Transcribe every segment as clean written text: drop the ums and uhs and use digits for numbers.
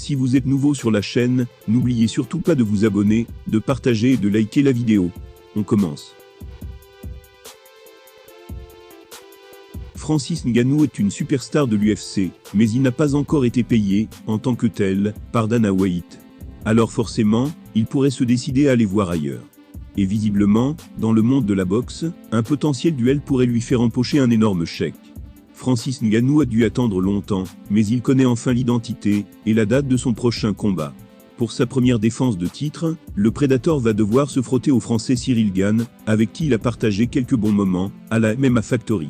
Si vous êtes nouveau sur la chaîne, n'oubliez surtout pas de vous abonner, de partager et de liker la vidéo. On commence. Francis Ngannou est une superstar de l'UFC, mais il n'a pas encore été payé, en tant que tel, par Dana White. Alors forcément, il pourrait se décider à aller voir ailleurs. Et visiblement, dans le monde de la boxe, un potentiel duel pourrait lui faire empocher un énorme chèque. Francis Ngannou a dû attendre longtemps, mais il connaît enfin l'identité et la date de son prochain combat. Pour sa première défense de titre, le Predator va devoir se frotter au Français Cyril Gane, avec qui il a partagé quelques bons moments, à la MMA Factory.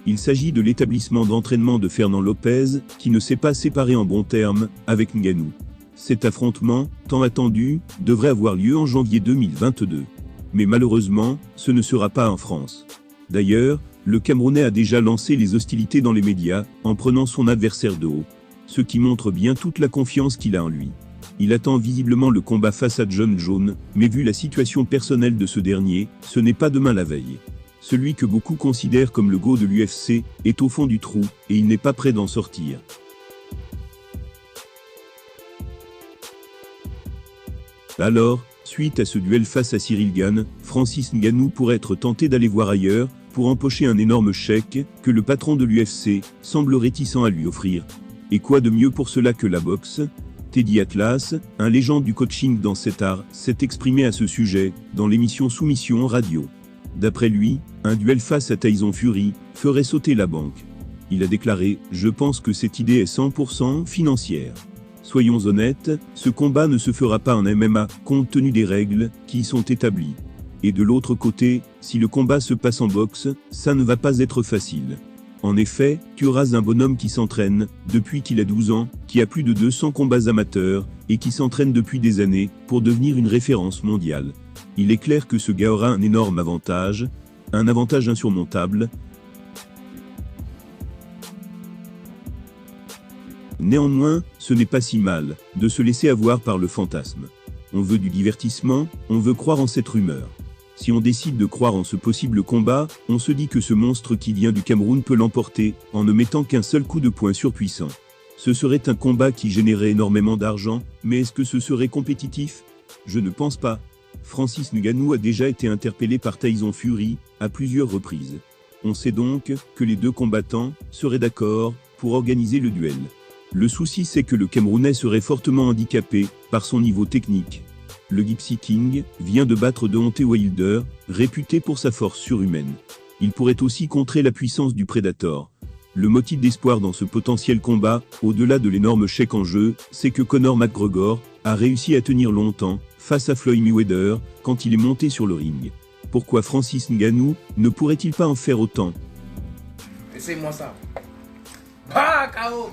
Il s'agit de l'établissement d'entraînement de Fernand Lopez, qui ne s'est pas séparé en bons termes avec Ngannou. Cet affrontement, tant attendu, devrait avoir lieu en janvier 2022. Mais malheureusement, ce ne sera pas en France. D'ailleurs, le Camerounais a déjà lancé les hostilités dans les médias, en prenant son adversaire de haut. Ce qui montre bien toute la confiance qu'il a en lui. Il attend visiblement le combat face à Jon Jones, mais vu la situation personnelle de ce dernier, ce n'est pas demain la veille. Celui que beaucoup considèrent comme le GOAT de l'UFC est au fond du trou, et il n'est pas prêt d'en sortir. Alors, suite à ce duel face à Cyril Gane, Francis Ngannou pourrait être tenté d'aller voir ailleurs, pour empocher un énorme chèque, que le patron de l'UFC semble réticent à lui offrir. Et quoi de mieux pour cela que la boxe ? Teddy Atlas, un légende du coaching dans cet art, s'est exprimé à ce sujet, dans l'émission Soumission Radio. D'après lui, un duel face à Tyson Fury ferait sauter la banque. Il a déclaré « Je pense que cette idée est 100% financière. Soyons honnêtes, ce combat ne se fera pas en MMA, compte tenu des règles qui y sont établies. Et de l'autre côté, si le combat se passe en boxe, ça ne va pas être facile. En effet, tu auras un bonhomme qui s'entraîne, depuis qu'il a 12 ans, qui a plus de 200 combats amateurs, et qui s'entraîne depuis des années, pour devenir une référence mondiale. Il est clair que ce gars aura un énorme avantage, un avantage insurmontable. Néanmoins, ce n'est pas si mal, de se laisser avoir par le fantasme. On veut du divertissement, on veut croire en cette rumeur. Si on décide de croire en ce possible combat, on se dit que ce monstre qui vient du Cameroun peut l'emporter, en ne mettant qu'un seul coup de poing surpuissant. Ce serait un combat qui générerait énormément d'argent, mais est-ce que ce serait compétitif ? Je ne pense pas. Francis Ngannou a déjà été interpellé par Tyson Fury, à plusieurs reprises. On sait donc que les deux combattants seraient d'accord pour organiser le duel. Le souci c'est que le Camerounais serait fortement handicapé par son niveau technique. Le Gypsy King vient de battre Deontay Wilder, réputé pour sa force surhumaine. Il pourrait aussi contrer la puissance du Predator. Le motif d'espoir dans ce potentiel combat, au-delà de l'énorme chèque en jeu, c'est que Conor McGregor a réussi à tenir longtemps face à Floyd Mayweather quand il est monté sur le ring. Pourquoi Francis Ngannou ne pourrait-il pas en faire autant ? Essaye-moi ça. Bah, KO.